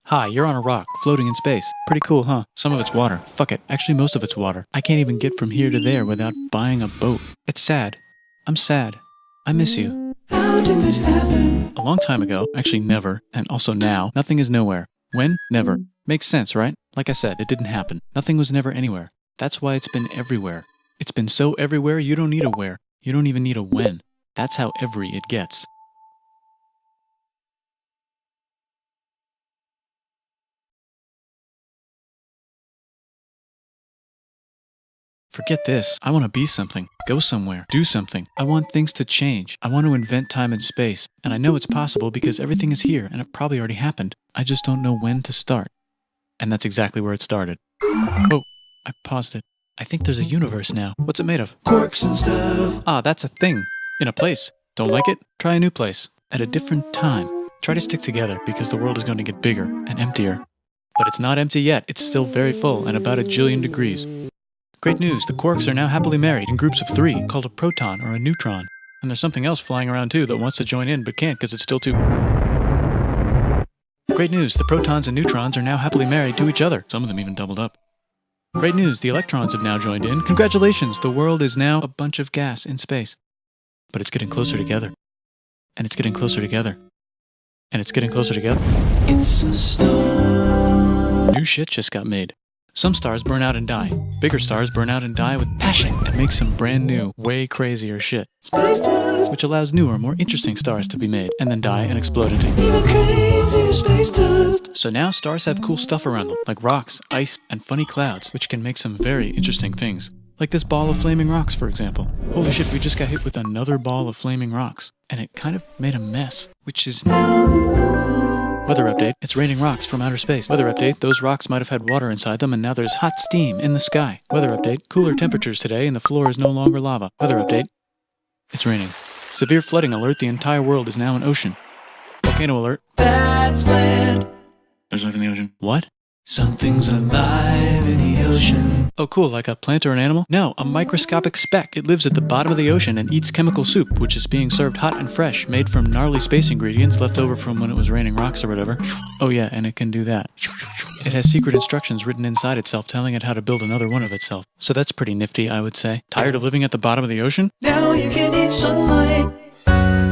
Hi, you're on a rock, floating in space. Pretty cool, huh? Some of it's water. Fuck it. Actually, most of it's water. I can't even get from here to there without buying a boat. It's sad. I'm sad. I miss you. How did this happen? A long time ago, actually never, and also now, nothing is nowhere. When? Never. Makes sense, right? Like I said, it didn't happen. Nothing was never anywhere. That's why it's been everywhere. It's been so everywhere you don't need a where. You don't even need a when. That's how every it gets. Forget this. I want to be something. Go somewhere. Do something. I want things to change. I want to invent time and space. And I know it's possible because everything is here and it probably already happened. I just don't know when to start. And that's exactly where it started. Oh, I paused it. I think there's a universe now. What's it made of? Quarks and stuff. Ah, that's a thing. In a place. Don't like it? Try a new place. At a different time. Try to stick together because the world is going to get bigger and emptier. But it's not empty yet. It's still very full and about 1 jillion degrees. Great news, the quarks are now happily married in groups of 3, called a proton or a neutron. And there's something else flying around too that wants to join in but can't because it's still too... Great news, the protons and neutrons are now happily married to each other. Some of them even doubled up. Great news, the electrons have now joined in. Congratulations, the world is now a bunch of gas in space. But it's getting closer together. And it's getting closer together. And it's getting closer together. It's a star. New shit just got made. Some stars burn out and die. Bigger stars burn out and die with passion and make some brand new, way crazier shit. Space dust. Which allows newer, more interesting stars to be made, and then die and explode into... Even crazier space dust. So now stars have cool stuff around them, like rocks, ice, and funny clouds, which can make some very interesting things. Like this ball of flaming rocks, for example. Holy shit, we just got hit with another ball of flaming rocks. And it kind of made a mess, which is now the moon. Weather update, it's raining rocks from outer space. Weather update, those rocks might have had water inside them and now there's hot steam in the sky. Weather update, cooler temperatures today and the floor is no longer lava. Weather update, it's raining. Severe flooding alert, the entire world is now an ocean. Volcano alert. That's land. There's life in the ocean. What? Something's alive in the ocean. Oh cool, like a plant or an animal? No, a microscopic speck. It lives at the bottom of the ocean and eats chemical soup, which is being served hot and fresh, made from gnarly space ingredients left over from when it was raining rocks or whatever. Oh yeah, and it can do that. It has secret instructions written inside itself telling it how to build another one of itself. So that's pretty nifty, I would say. Tired of living at the bottom of the ocean? Now you can eat sunlight.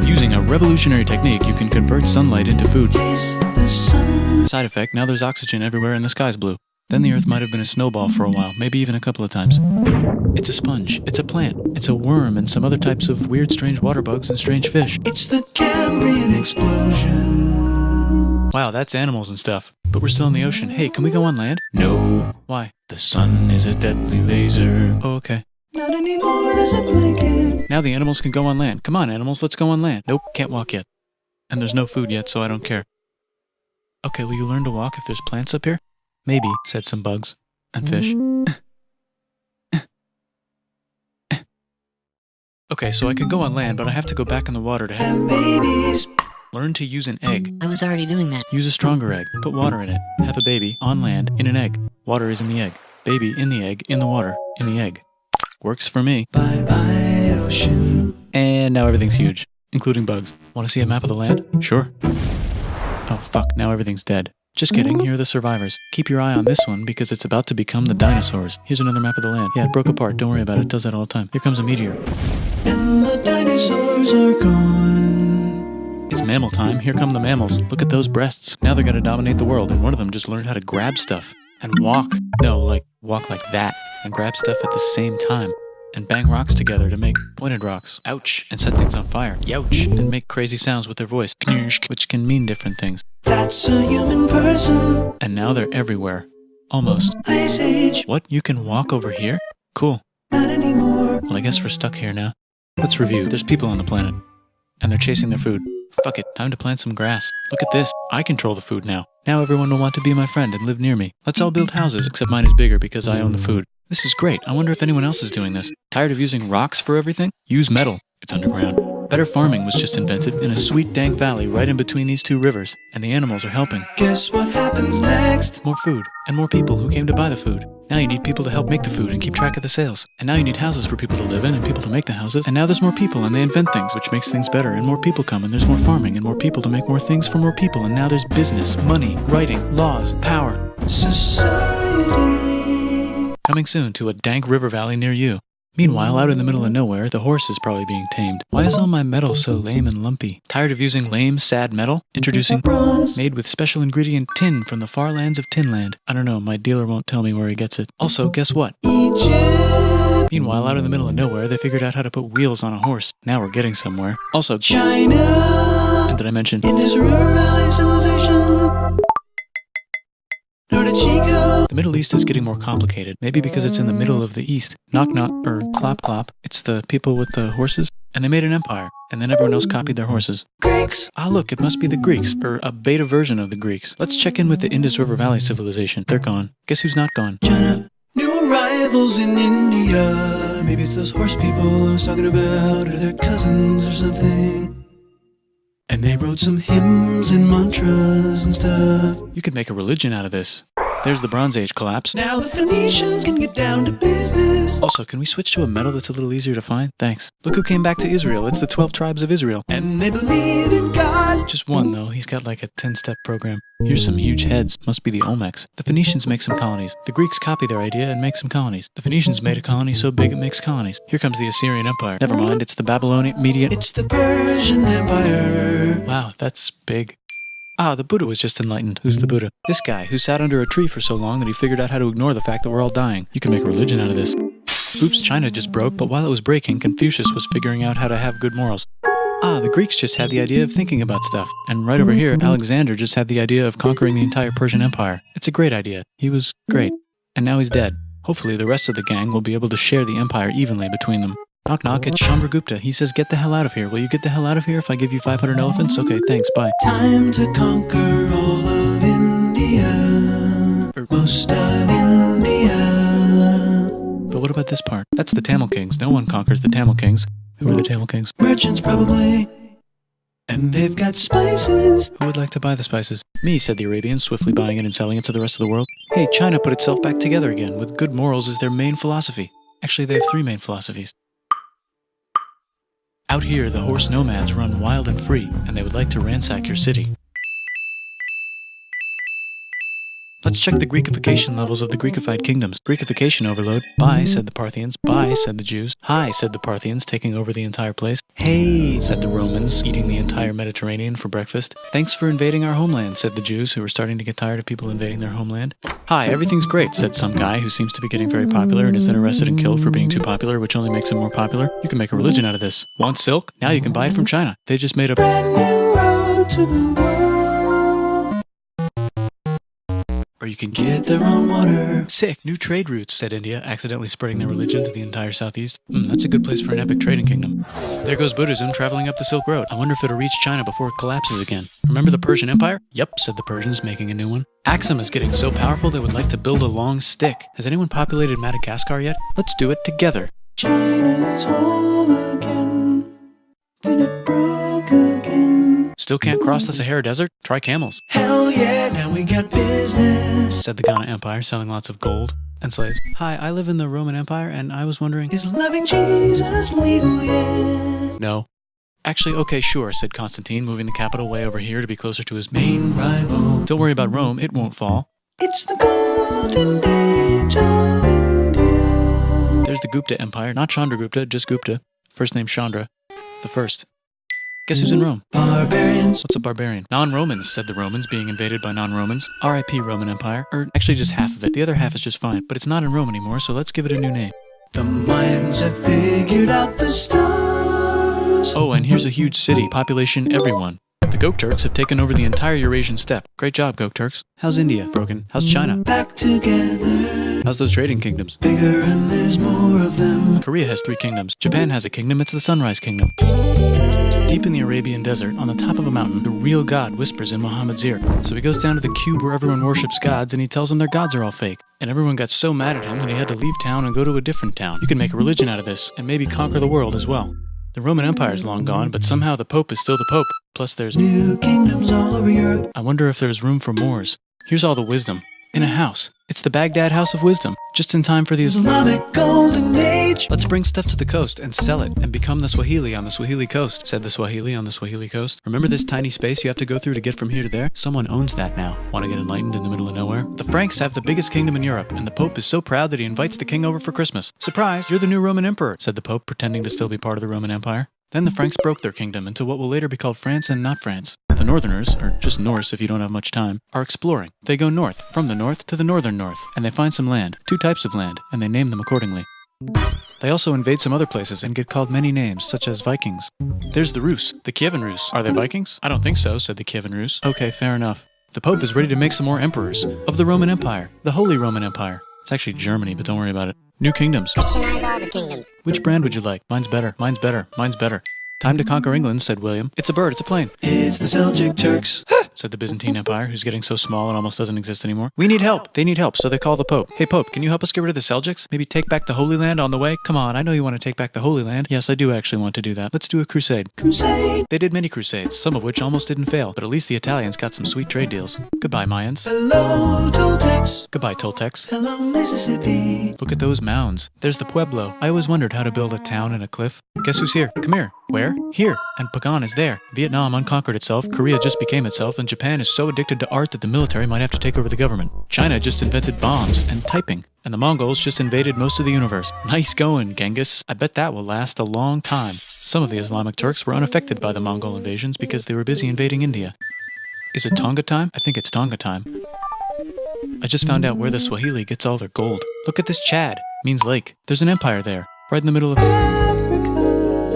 Using a revolutionary technique, you can convert sunlight into food. Taste the sun. Side effect, now there's oxygen everywhere and the sky's blue. Then the Earth might have been a snowball for a while, maybe even a couple of times. It's a sponge, it's a plant, it's a worm and some other types of weird strange water bugs and strange fish. It's the Cambrian explosion. Wow, that's animals and stuff. But we're still in the ocean. Hey, can we go on land? No. Why? The sun is a deadly laser. Oh, okay. Not anymore, there's a blanket. Now the animals can go on land. Come on, animals, let's go on land. Nope, can't walk yet. And there's no food yet, so I don't care. Okay, will you learn to walk if there's plants up here? Maybe, said some bugs. And fish. Okay, so I can go on land, but I have to go back in the water to Have babies. learn to use an egg. I was already doing that. Use a stronger egg. Put water in it. Have a baby on land in an egg. Water is in the egg. Baby in the egg, in the water, in the egg. Works for me. Bye bye, ocean. And now everything's huge, including bugs. Want to see a map of the land? Sure. Oh fuck, now everything's dead. Just kidding, here are the survivors. Keep your eye on this one because it's about to become the dinosaurs. Here's another map of the land. Yeah, it broke apart, don't worry about it, it does that all the time. Here comes a meteor. And the dinosaurs are gone. It's mammal time, here come the mammals. Look at those breasts. Now they're gonna dominate the world and one of them just learned how to grab stuff. And walk. No, like, walk like that. And grab stuff at the same time. And bang rocks together to make pointed rocks. Ouch. And set things on fire. Youch. And make crazy sounds with their voice. Knirsch, which can mean different things. That's a human person. And now they're everywhere. Almost. Ice Age. What? You can walk over here? Cool. Not anymore. Well, I guess we're stuck here now. Let's review. There's people on the planet. And they're chasing their food. Fuck it. Time to plant some grass. Look at this. I control the food now. Now everyone will want to be my friend and live near me. Let's all build houses, except mine is bigger because I own the food. This is great. I wonder if anyone else is doing this. Tired of using rocks for everything? Use metal. It's underground. Better farming was just invented in a sweet dank valley right in between these two rivers, and the animals are helping. Guess what happens next? More food, and more people who came to buy the food. Now you need people to help make the food and keep track of the sales. And now you need houses for people to live in and people to make the houses. And now there's more people and they invent things, which makes things better. And more people come and there's more farming and more people to make more things for more people. And now there's business, money, writing, laws, power. Society. Coming soon to a dank river valley near you. Meanwhile, out in the middle of nowhere, the horse is probably being tamed. Why is all my metal so lame and lumpy? Tired of using lame, sad metal? Introducing bronze, made with special ingredient tin from the far lands of Tinland. I don't know, my dealer won't tell me where he gets it. Also, guess what? Egypt. Meanwhile, out in the middle of nowhere, they figured out how to put wheels on a horse. Now we're getting somewhere. Also, China. and did I mention Indus River Valley Civilization. Norte Chico. the Middle East is getting more complicated? Maybe because it's in the middle of the East. Knock knock, or clop clop. It's the people with the horses. And they made an empire. And then everyone else copied their horses. Greeks. Ah, look, it must be the Greeks, or a beta version of the Greeks. Let's check in with the Indus River Valley civilization. They're gone. Guess who's not gone? China. New arrivals in India. Maybe it's those horse people I was talking about, or their cousins or something. And they wrote some hymns and mantras and stuff. You could make a religion out of this. There's the Bronze Age collapse. Now the Phoenicians can get down to business. Also, can we switch to a metal that's a little easier to find? Thanks. Look who came back to Israel. It's the 12 tribes of Israel. And they believe in God. Just one, though. He's got like a 10-step program. Here's some huge heads. Must be the Olmecs. The Phoenicians make some colonies. The Greeks copy their idea and make some colonies. The Phoenicians made a colony so big it makes colonies. Here comes the Assyrian Empire. Never mind, it's the Babylonian Median. It's the Persian Empire. Wow, that's big. Ah, the Buddha was just enlightened. Who's the Buddha? This guy who sat under a tree for so long that he figured out how to ignore the fact that we're all dying. You can make a religion out of this. Oops, China just broke, but while it was breaking, Confucius was figuring out how to have good morals. Ah, the Greeks just had the idea of thinking about stuff. And right over here, Alexander just had the idea of conquering the entire Persian Empire. It's a great idea. He was great. And now he's dead. Hopefully the rest of the gang will be able to share the empire evenly between them. Knock knock, it's Chandragupta. He says, get the hell out of here. Will you get the hell out of here if I give you 500 elephants? Okay, thanks, bye. Time to conquer all of India. Or most of India. But what about this part? That's the Tamil Kings. No one conquers the Tamil Kings. Who are the Tamil Kings? Merchants probably. And they've got spices. Who would like to buy the spices? Me, said the Arabians, swiftly buying it and selling it to the rest of the world. Hey, China put itself back together again, with good morals as their main philosophy. Actually, they have 3 main philosophies. Out here, the horse nomads run wild and free, and they would like to ransack your city. Let's check the Greekification levels of the Greekified kingdoms. Greekification overload. Bye, said the Parthians. Bye, said the Jews. Hi, said the Parthians, taking over the entire place. Hey, said the Romans, eating the entire Mediterranean for breakfast. Thanks for invading our homeland, said the Jews, who were starting to get tired of people invading their homeland. Hi, everything's great, said some guy who seems to be getting very popular and is then arrested and killed for being too popular, which only makes him more popular. You can make a religion out of this. Want silk? Now you can buy it from China. They just made a Brand new road to the world. Or you can Get their own water. Sick, new trade routes, said India, accidentally spreading their religion to the entire southeast. That's a good place for an epic trading kingdom. There goes Buddhism traveling up the Silk Road. I wonder if it'll reach China before it collapses again. Remember the Persian Empire? Yep, said the Persians, making a new one. Axum is getting so powerful they would like to build a long stick. Has anyone populated Madagascar yet? Let's do it together. China's home again. Then it broke again. Still can't cross the Sahara Desert? Try camels, Hell yeah, now we got business. said the Ghana Empire, selling lots of gold and slaves. Hi, I live in the Roman Empire, and I was wondering... Is loving Jesus legal yet? No. Actually, okay, sure, said Constantine, moving the capital way over here to be closer to his main... Rival. Don't worry about Rome, it won't fall. It's the golden age of India. There's the Gupta Empire, not Chandragupta, just Gupta. First name Chandra. The first. Guess who's in Rome? Barbarians. What's a barbarian? Non-Romans, said the Romans, being invaded by non-Romans. R.I.P. Roman Empire. Or actually just half of it. The other half is just fine. But it's not in Rome anymore, so let's give it a new name. The Mayans have figured out the stars. Oh, and here's a huge city. Population everyone. The Gokturks have taken over the entire Eurasian steppe. Great job, Gokturks. How's India? Broken. How's China? Back together. How's those trading kingdoms? Bigger and there's more of them. Korea has 3 kingdoms. Japan has a kingdom. It's the Sunrise Kingdom. Deep in the Arabian desert, on the top of a mountain, the real God whispers in Muhammad's ear. So he goes down to the cube where everyone worships gods, and he tells them their gods are all fake. And everyone got so mad at him that he had to leave town and go to a different town. You can make a religion out of this, and maybe conquer the world as well. The Roman Empire is long gone, but somehow the Pope is still the Pope. Plus there's... New kingdoms all over Europe. I wonder if there's room for Moors. Here's all the wisdom. In a house. It's the Baghdad House of Wisdom, just in time for the Islamic Golden Age. Let's bring stuff to the coast and sell it and become the Swahili on the Swahili coast, said the Swahili on the Swahili coast. Remember this tiny space you have to go through to get from here to there? Someone owns that now. Want to get enlightened in the middle of nowhere? The Franks have the biggest kingdom in Europe, and the Pope is so proud that he invites the king over for Christmas. Surprise, you're the new Roman emperor, said the Pope, pretending to still be part of the Roman Empire. Then the Franks broke their kingdom into what will later be called France and not France. The Northerners, or just Norse if you don't have much time, are exploring. They go north, from the north to the northern north, and they find some land, 2 types of land, and they name them accordingly. They also invade some other places and get called many names, such as Vikings. There's the Rus, the Kievan Rus. Are they Vikings? I don't think so, said the Kievan Rus. Okay, fair enough. The Pope is ready to make some more emperors of the Roman Empire, the Holy Roman Empire. It's actually Germany, but don't worry about it. New kingdoms. Christianize all the kingdoms. Which brand would you like? Mine's better, mine's better, mine's better. Time to conquer England, said William. It's a bird, it's a plane. It's the Seljuk Turks. Said the Byzantine Empire, who's getting so small it almost doesn't exist anymore. We need help. They need help, so they call the Pope. Hey, Pope, can you help us get rid of the Seljuks? Maybe take back the Holy Land on the way? Come on, I know you want to take back the Holy Land. Yes, I do actually want to do that. Let's do a crusade. Crusade. They did many crusades, some of which almost didn't fail, but at least the Italians got some sweet trade deals. Goodbye, Mayans. Hello, Toltecs. Goodbye, Toltecs. Hello, Mississippi. Look at those mounds. There's the Pueblo. I always wondered how to build a town in a cliff. Guess who's here? Come here. Where? Here. And Pagan is there. Vietnam unconquered itself, Korea just became itself, and Japan is so addicted to art that the military might have to take over the government. China just invented bombs and typing. And the Mongols just invaded most of the universe. Nice going, Genghis. I bet that will last a long time. Some of the Islamic Turks were unaffected by the Mongol invasions because they were busy invading India. Is it Tonga time? I think it's Tonga time. I just found out where the Swahili gets all their gold. Look at this Chad. Means lake. There's an empire there. Right in the middle of Africa.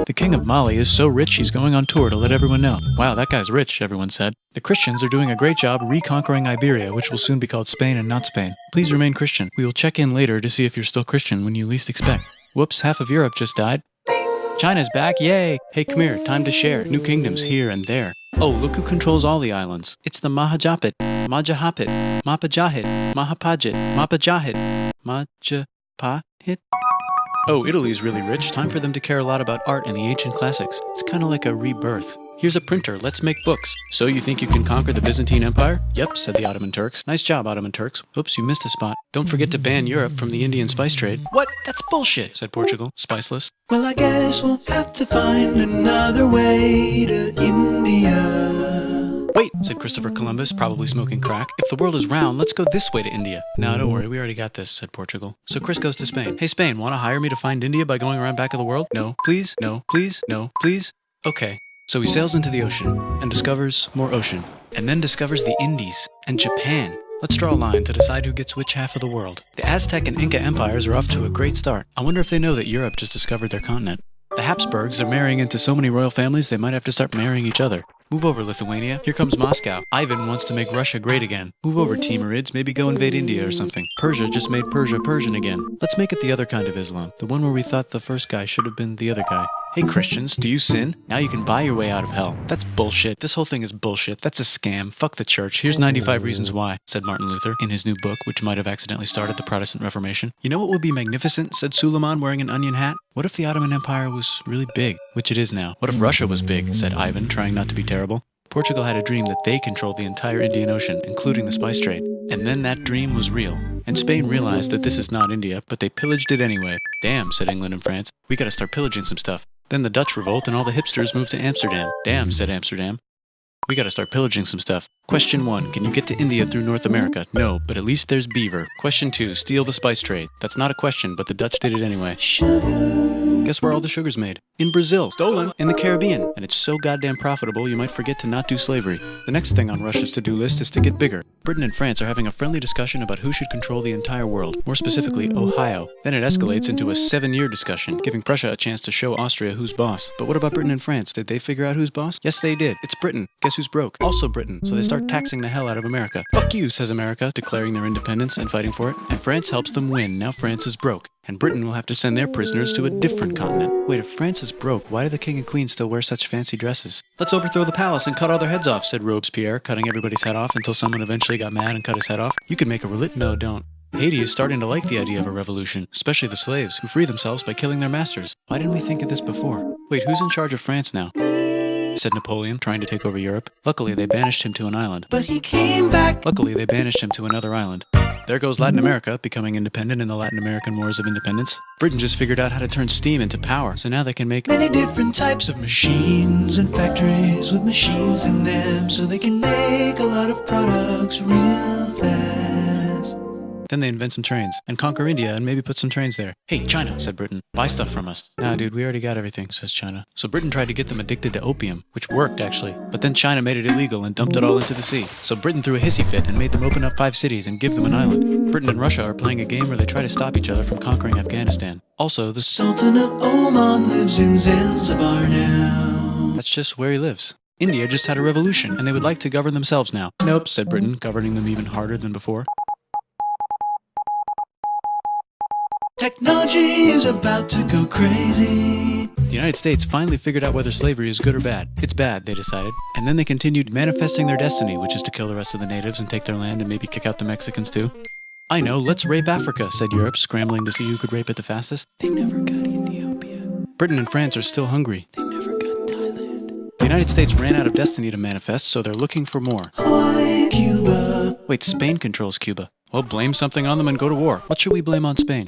The king of Mali is so rich he's going on tour to let everyone know. Wow, that guy's rich, everyone said. The Christians are doing a great job reconquering Iberia, which will soon be called Spain and not Spain. Please remain Christian. We will check in later to see if you're still Christian when you least expect. Whoops, half of Europe just died. China's back, yay! Hey, come here, time to share. New kingdoms here and there. Oh, look who controls all the islands. It's the Mahajapit, Majapahit, Mapajahit, Mahapajit, Mapajahit, Majapahit. Oh, Italy's really rich. Time for them to care a lot about art and the ancient classics. It's kind of like a rebirth. Here's a printer, let's make books. So you think you can conquer the Byzantine Empire? Yep, said the Ottoman Turks. Nice job, Ottoman Turks. Oops, you missed a spot. Don't forget to ban Europe from the Indian spice trade. What? That's bullshit, said Portugal, spiceless. Well, I guess we'll have to find another way to India. Wait, said Christopher Columbus, probably smoking crack. If the world is round, let's go this way to India. No, don't worry, we already got this, said Portugal. So Chris goes to Spain. Hey, Spain, want to hire me to find India by going around back of the world? No, please, no, please, no, please. Okay. So he sails into the ocean and discovers more ocean, and then discovers the Indies and Japan. Let's draw a line to decide who gets which half of the world. The Aztec and Inca empires are off to a great start. I wonder if they know that Europe just discovered their continent. The Habsburgs are marrying into so many royal families they might have to start marrying each other. Move over, Lithuania. Here comes Moscow. Ivan wants to make Russia great again. Move over, Timurids. Maybe go invade India or something. Persia just made Persia Persian again. Let's make it the other kind of Islam. The one where we thought the first guy should have been the other guy. Hey Christians, do you sin? Now you can buy your way out of hell. That's bullshit. This whole thing is bullshit. That's a scam. Fuck the church. Here's 95 reasons why, said Martin Luther in his new book, which might have accidentally started the Protestant Reformation. You know what would be magnificent, said Suleiman wearing an onion hat? What if the Ottoman Empire was really big, which it is now? What if Russia was big, said Ivan, trying not to be terrible. Portugal had a dream that they controlled the entire Indian Ocean, including the spice trade. And then that dream was real. And Spain realized that this is not India, but they pillaged it anyway. Damn, said England and France. We gotta start pillaging some stuff. Then the Dutch revolt and all the hipsters moved to Amsterdam. Damn, said Amsterdam. We gotta start pillaging some stuff. Question 1, can you get to India through North America? No, but at least there's beaver. Question 2, steal the spice trade. That's not a question, but the Dutch did it anyway. Guess where all the sugar's made? In Brazil. Stolen. In the Caribbean. And it's so goddamn profitable you might forget to not do slavery. The next thing on Russia's to-do list is to get bigger. Britain and France are having a friendly discussion about who should control the entire world, more specifically, Ohio. Then it escalates into a 7-year discussion, giving Prussia a chance to show Austria who's boss. But what about Britain and France? Did they figure out who's boss? Yes, they did. It's Britain. Guess who's broke? Also Britain. So they start taxing the hell out of America. Fuck you, says America, declaring their independence and fighting for it. And France helps them win. Now France is broke. And Britain will have to send their prisoners to a different continent. Wait, if France is broke, why do the king and queen still wear such fancy dresses? Let's overthrow the palace and cut all their heads off, said Robespierre, cutting everybody's head off until someone eventually got mad and cut his head off. You could make a No, don't. Haiti is starting to like the idea of a revolution, especially the slaves, who free themselves by killing their masters. Why didn't we think of this before? Wait, who's in charge of France now? Said Napoleon, trying to take over Europe. Luckily, they banished him to an island. But he came back. Luckily, they banished him to another island. There goes Latin America, becoming independent in the Latin American Wars of Independence. Britain just figured out how to turn steam into power, so now they can make many different types of machines and factories with machines in them, so they can make a lot of products real fast. Then they invent some trains, and conquer India and maybe put some trains there. Hey, China, said Britain, buy stuff from us. Nah, dude, we already got everything, says China. So Britain tried to get them addicted to opium, which worked, actually. But then China made it illegal and dumped it all into the sea. So Britain threw a hissy fit and made them open up 5 cities and give them an island. Britain and Russia are playing a game where they try to stop each other from conquering Afghanistan. Also, the Sultan of Oman lives in Zanzibar now. That's just where he lives. India just had a revolution, and they would like to govern themselves now. Nope, said Britain, governing them even harder than before. Technology is about to go crazy. The United States finally figured out whether slavery is good or bad. It's bad, they decided. And then they continued manifesting their destiny, which is to kill the rest of the natives and take their land and maybe kick out the Mexicans too. I know, let's rape Africa, said Europe, scrambling to see who could rape it the fastest. They never got Ethiopia. Britain and France are still hungry. They never got Thailand. The United States ran out of destiny to manifest, so they're looking for more. Hawaii, Cuba. Wait, Spain controls Cuba. Well, blame something on them and go to war. What should we blame on Spain?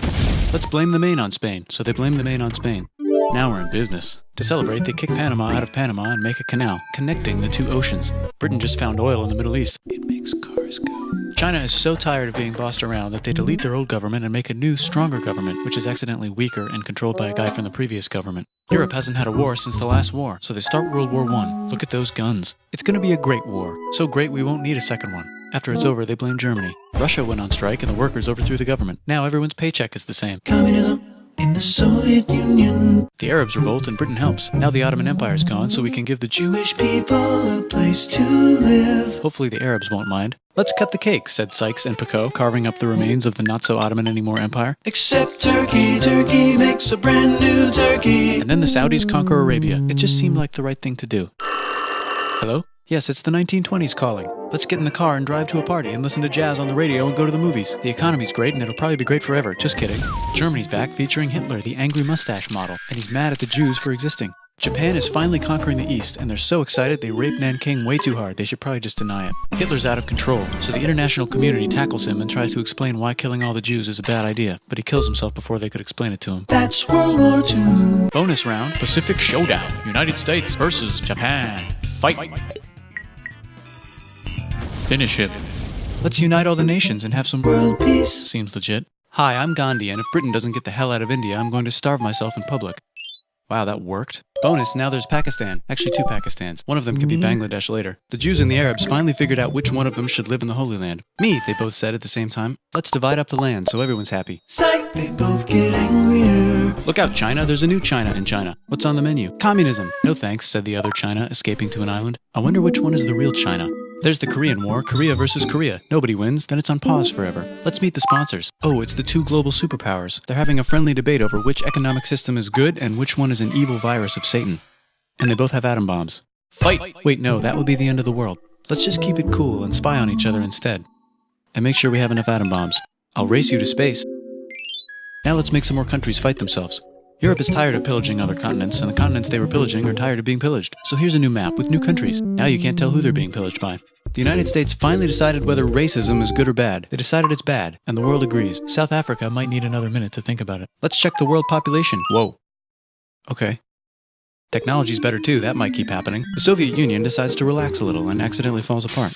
Let's blame the Maine on Spain. So they blame the Maine on Spain. Now we're in business. To celebrate, they kick Panama out of Panama and make a canal, connecting the 2 oceans. Britain just found oil in the Middle East. It makes cars go. China is so tired of being bossed around that they delete their old government and make a new, stronger government, which is accidentally weaker and controlled by a guy from the previous government. Europe hasn't had a war since the last war, so they start World War I. Look at those guns. It's gonna be a great war. So great we won't need a second one. After it's over, they blame Germany. Russia went on strike and the workers overthrew the government. Now everyone's paycheck is the same. Communism in the Soviet Union. The Arabs revolt and Britain helps. Now the Ottoman Empire's gone, so we can give the Jewish people a place to live. Hopefully the Arabs won't mind. Let's cut the cake, said Sykes and Picot, carving up the remains of the not-so-Ottoman-anymore empire. Except Turkey. Turkey makes a brand new Turkey. And then the Saudis conquer Arabia. It just seemed like the right thing to do. Hello? Yes, it's the 1920s calling. Let's get in the car and drive to a party and listen to jazz on the radio and go to the movies. The economy's great and it'll probably be great forever. Just kidding. Germany's back featuring Hitler, the angry mustache model, and he's mad at the Jews for existing. Japan is finally conquering the East, and they're so excited they rape Nanking way too hard. They should probably just deny it. Hitler's out of control, so the international community tackles him and tries to explain why killing all the Jews is a bad idea, but he kills himself before they could explain it to him. That's World War II. Bonus round, Pacific Showdown. United States versus Japan. Fight. Finish him. Let's unite all the nations and have some World peace. Seems legit. Hi, I'm Gandhi, and if Britain doesn't get the hell out of India, I'm going to starve myself in public. Wow, that worked. Bonus, now there's Pakistan. Actually, 2 Pakistans. One of them could be Bangladesh later. The Jews and the Arabs finally figured out which one of them should live in the Holy Land. Me, they both said at the same time. Let's divide up the land so everyone's happy. Psych, they both get angrier. Look out, China. There's a new China in China. What's on the menu? Communism. No thanks, said the other China, escaping to an island. I wonder which one is the real China. There's the Korean War, Korea versus Korea. Nobody wins, then it's on pause forever. Let's meet the sponsors. Oh, it's the 2 global superpowers. They're having a friendly debate over which economic system is good and which one is an evil virus of Satan. And they both have atom bombs. Fight! Wait, no, that would be the end of the world. Let's just keep it cool and spy on each other instead. And make sure we have enough atom bombs. I'll race you to space. Now let's make some more countries fight themselves. Europe is tired of pillaging other continents, and the continents they were pillaging are tired of being pillaged. So here's a new map with new countries. Now you can't tell who they're being pillaged by. The United States finally decided whether racism is good or bad. They decided it's bad, and the world agrees. South Africa might need another minute to think about it. Let's check the world population. Whoa. Okay. Technology's better too, that might keep happening. The Soviet Union decides to relax a little and accidentally falls apart.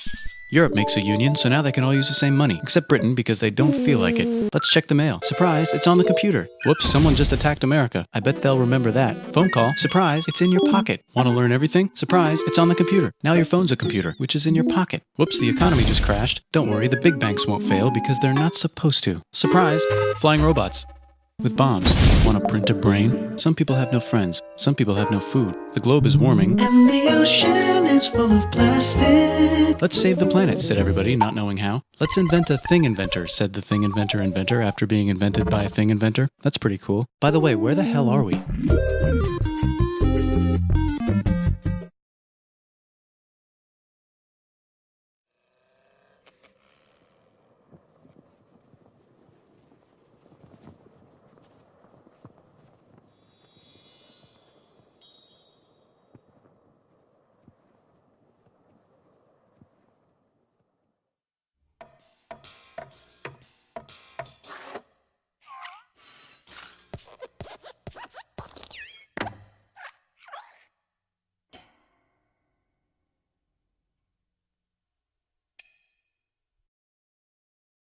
Europe makes a union, so now they can all use the same money, except Britain because they don't feel like it. Let's check the mail. Surprise, it's on the computer. Whoops, someone just attacked America. I bet they'll remember that. Phone call. Surprise, it's in your pocket. Want to learn everything? Surprise, it's on the computer. Now your phone's a computer, which is in your pocket. Whoops, the economy just crashed. Don't worry, the big banks won't fail because they're not supposed to. Surprise, flying robots. With bombs. Want to print a brain? Some people have no friends. Some people have no food. The globe is warming. And the ocean is full of plastic. Let's save the planet, said everybody, not knowing how. Let's invent a thing inventor, said the thing inventor after being invented by a thing inventor. That's pretty cool. By the way, where the hell are we?